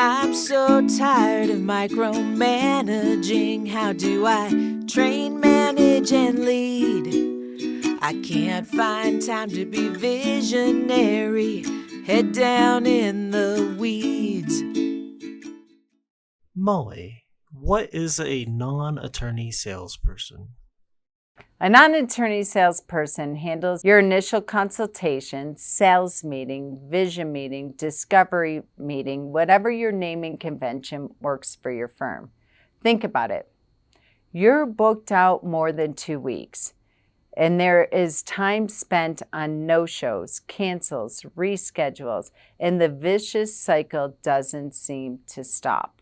I'm so tired of micromanaging. How do I train, manage, and lead? I can't find time to be visionary. Head down in the weeds. Molly, what is a non-attorney salesperson? A non-attorney salesperson handles your initial consultation, sales meeting, vision meeting, discovery meeting, whatever your naming convention works for your firm. Think about it. You're booked out more than 2 weeks, and there is time spent on no-shows, cancels, reschedules, and the vicious cycle doesn't seem to stop.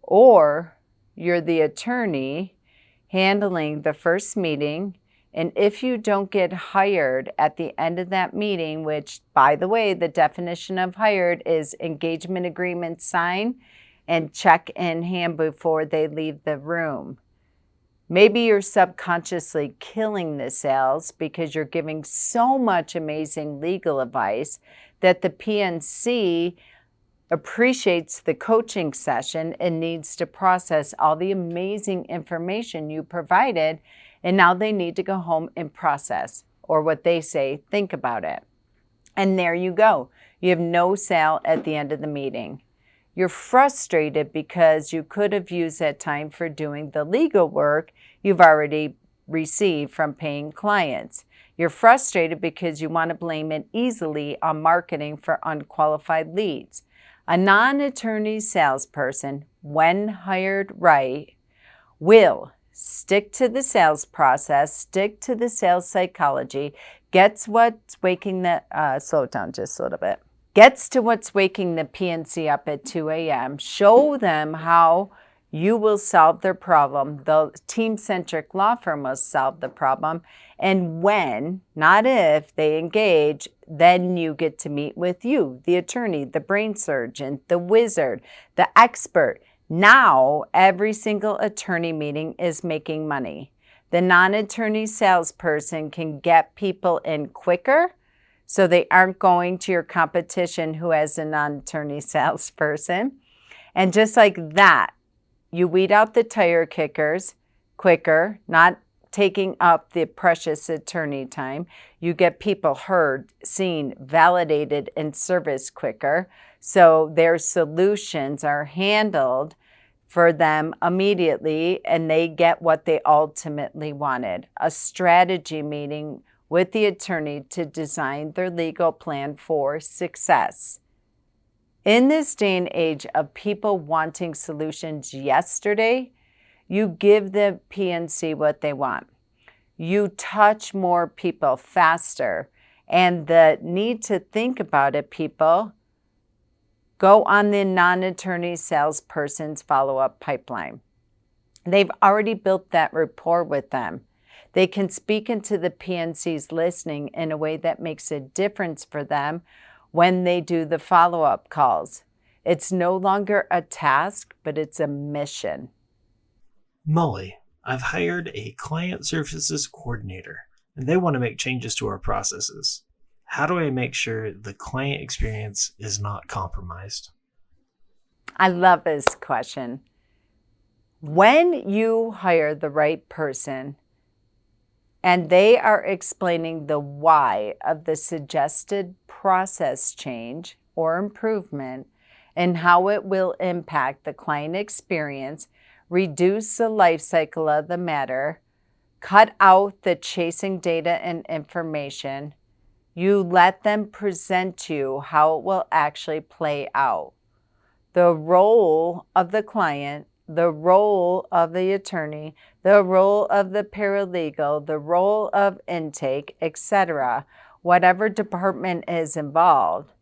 Or you're the attorney handling the first meeting, and if you don't get hired at the end of that meeting, which, by the way, the definition of hired is engagement agreement signed and check in hand before they leave the room. Maybe you're subconsciously killing the sales because you're giving so much amazing legal advice that the PNC appreciates the coaching session and needs to process all the amazing information you provided, and now they need to go home and process, or what they say, think about it. And there you go. You have no sale at the end of the meeting. You're frustrated because you could have used that time for doing the legal work you've already received from paying clients. You're frustrated because you want to blame it easily on marketing for unqualified leads. A non-attorney salesperson, when hired right, will stick to the sales process, stick to the sales psychology, gets to what's waking the PNC up at 2 a.m., show them how you will solve their problem. The team-centric law firm will solve the problem. And when, not if, they engage, then you get to meet with you, the attorney, the brain surgeon, the wizard, the expert. Now, every single attorney meeting is making money. The non-attorney salesperson can get people in quicker, so they aren't going to your competition who has a non-attorney salesperson. And just like that, you weed out the tire kickers quicker, not taking up the precious attorney time. You get people heard, seen, validated, and serviced quicker, so their solutions are handled for them immediately, and they get what they ultimately wanted: a strategy meeting with the attorney to design their legal plan for success. In this day and age of people wanting solutions yesterday, you give the PNC what they want. You touch more people faster, and the need to think about it, people, go on the non-attorney salesperson's follow-up pipeline. They've already built that rapport with them. They can speak into the PNC's listening in a way that makes a difference for them when they do the follow-up calls. It's no longer a task, but it's a mission. Molly, I've hired a client services coordinator, and they want to make changes to our processes. How do I make sure the client experience is not compromised? I love this question. When you hire the right person and they are explaining the why of the suggested process change or improvement and how it will impact the client experience, reduce the life cycle of the matter, cut out the chasing data and information, you let them present you how it will actually play out. The role of the client, the role of the attorney, the role of the paralegal, the role of intake, etc., whatever department is involved,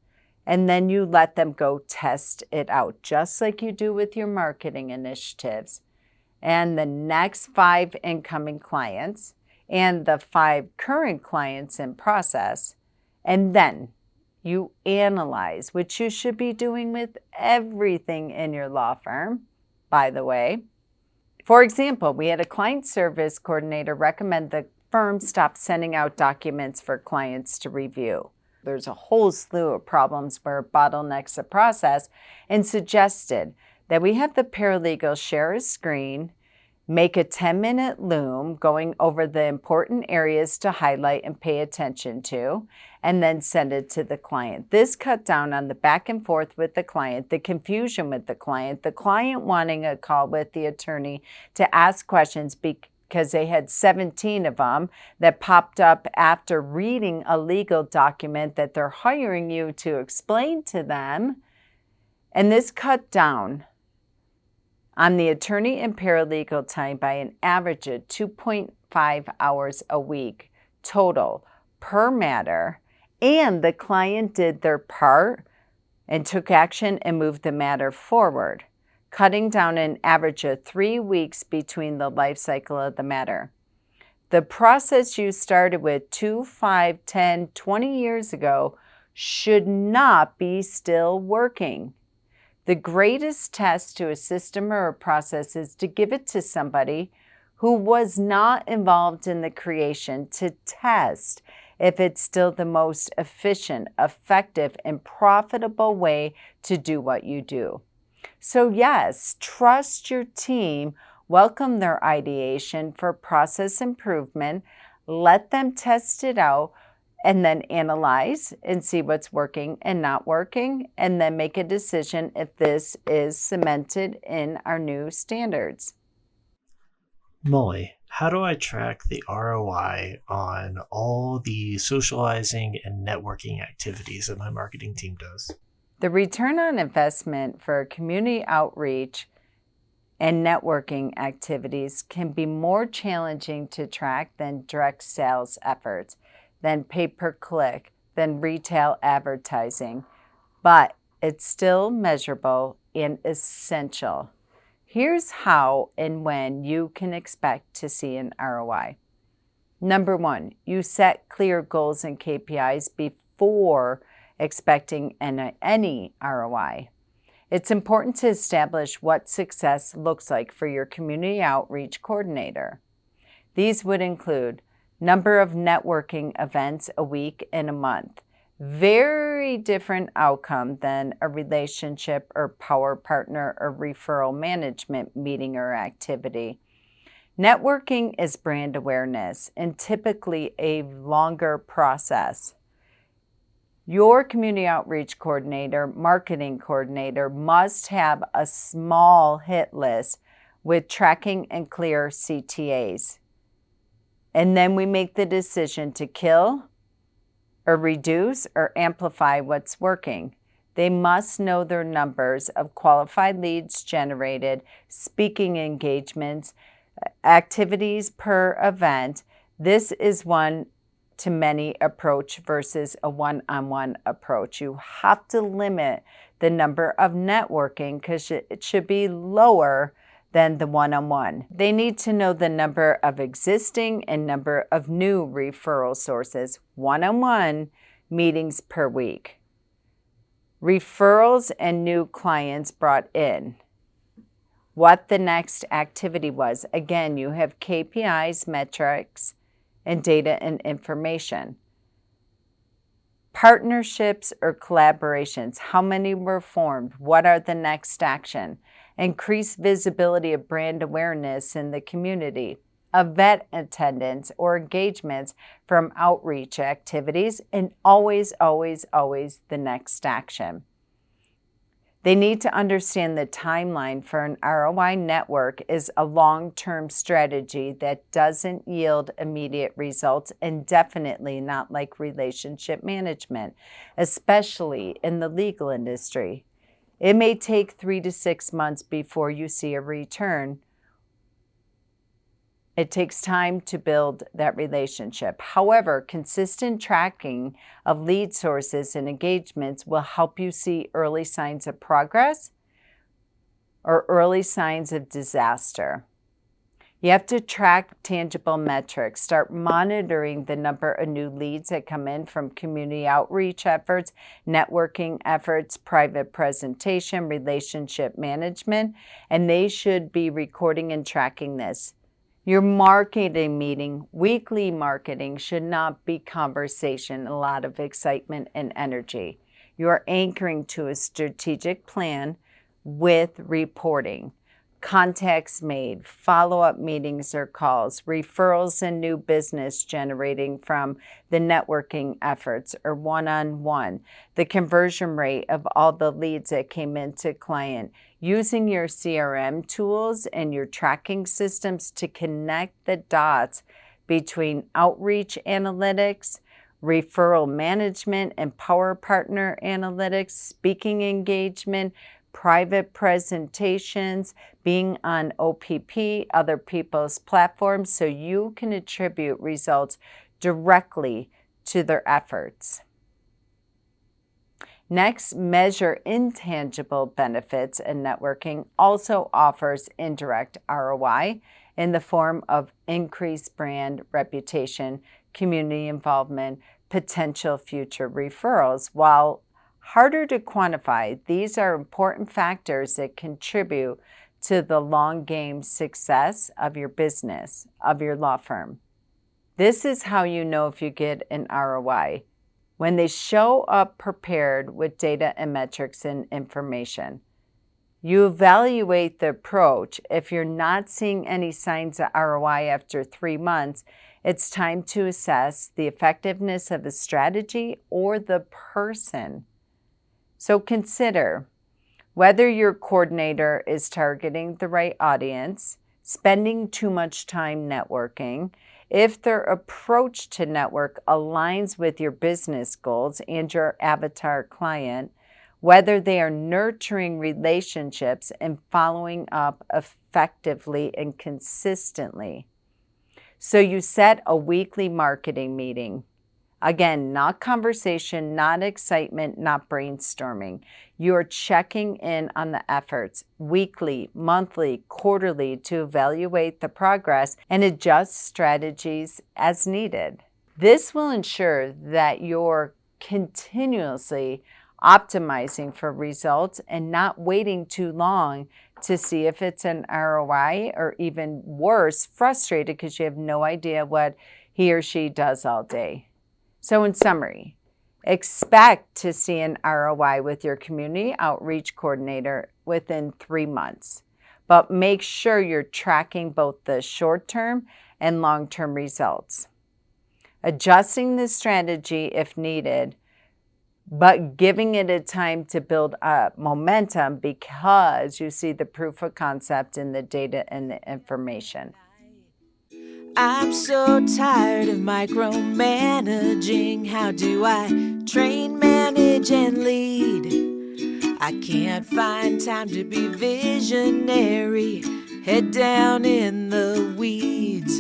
and then you let them go test it out, just like you do with your marketing initiatives. And the next 5 incoming clients and the 5 current clients in process, and then you analyze, which you should be doing with everything in your law firm, by the way. For example, we had a client service coordinator recommend the firm stop sending out documents for clients to review. There's a whole slew of problems where it bottlenecks the process, and suggested that we have the paralegal share a screen, make a 10-minute loom going over the important areas to highlight and pay attention to, and then send it to the client. This cut down on the back and forth with the client, the confusion with the client wanting a call with the attorney to ask questions because they had 17 of them that popped up after reading a legal document that they're hiring you to explain to them. And this cut down on the attorney and paralegal time by an average of 2.5 hours a week total per matter, and the client did their part and took action and moved the matter forward, cutting down an average of 3 weeks between the life cycle of the matter. The process you started with 2, 5, 10, 20 years ago should not be still working. The greatest test to a system or a process is to give it to somebody who was not involved in the creation to test if it's still the most efficient, effective, and profitable way to do what you do. So yes, trust your team, welcome their ideation for process improvement, let them test it out, and then analyze and see what's working and not working, and then make a decision if this is cemented in our new standards. Molly, how do I track the ROI on all the socializing and networking activities that my marketing team does? The return on investment for community outreach and networking activities can be more challenging to track than direct sales efforts, than pay-per-click, than retail advertising, but it's still measurable and essential. Here's how and when you can expect to see an ROI. Number 1, you set clear goals and KPIs before expecting any ROI. It's important to establish what success looks like for your community outreach coordinator. These would include number of networking events a week and a month. Very different outcome than a relationship or power partner or referral management meeting or activity. Networking is brand awareness and typically a longer process. Your community outreach coordinator, marketing coordinator must have a small hit list with tracking and clear CTAs. And then we make the decision to kill or reduce or amplify what's working. They must know their numbers of qualified leads generated, speaking engagements, activities per event. This is one-to-many approach versus a one-on-one approach. You have to limit the number of networking because it should be lower than the one-on-one. They need to know the number of existing and number of new referral sources, one-on-one meetings per week. Referrals and new clients brought in. What the next activity was. Again, you have KPIs, metrics, and data and information. Partnerships or collaborations. How many were formed? What are the next action? Increase visibility of brand awareness in the community, event attendance or engagements from outreach activities, and always, always, always the next action. They need to understand the timeline for an ROI network is a long-term strategy that doesn't yield immediate results, and definitely not like relationship management, especially in the legal industry. It may take 3 to 6 months before you see a return. It takes time to build that relationship. However, consistent tracking of lead sources and engagements will help you see early signs of progress or early signs of disaster. You have to track tangible metrics. Start monitoring the number of new leads that come in from community outreach efforts, networking efforts, private presentation, relationship management, and they should be recording and tracking this. Your marketing meeting, weekly marketing, should not be conversation, a lot of excitement and energy. You're anchoring to a strategic plan with reporting. Contacts made, follow-up meetings or calls, referrals and new business generating from the networking efforts or one-on-one, the conversion rate of all the leads that came into client, using your CRM tools and your tracking systems to connect the dots between outreach analytics, referral management and power partner analytics, speaking engagement, private presentations, being on OPP, other people's platforms, so you can attribute results directly to their efforts. Next, measure intangible benefits, and networking also offers indirect ROI in the form of increased brand reputation, community involvement, potential future referrals. While harder to quantify, these are important factors that contribute to the long game success of your business, of your law firm. This is how you know if you get an ROI. When they show up prepared with data and metrics and information. You evaluate the approach. If you're not seeing any signs of ROI after 3 months, it's time to assess the effectiveness of the strategy or the person. So consider whether your coordinator is targeting the right audience, spending too much time networking, if their approach to network aligns with your business goals and your avatar client, whether they are nurturing relationships and following up effectively and consistently. So you set a weekly marketing meeting. Again, not conversation, not excitement, not brainstorming. You're checking in on the efforts weekly, monthly, quarterly to evaluate the progress and adjust strategies as needed. This will ensure that you're continuously optimizing for results and not waiting too long to see if it's an ROI, or even worse, frustrated because you have no idea what he or she does all day. So in summary, expect to see an ROI with your community outreach coordinator within 3 months, but make sure you're tracking both the short-term and long-term results. Adjusting the strategy if needed, but giving it a time to build up momentum because you see the proof of concept in the data and the information. I'm so tired of micromanaging. How do I train, manage, and lead? I can't find time to be visionary. Head down in the weeds.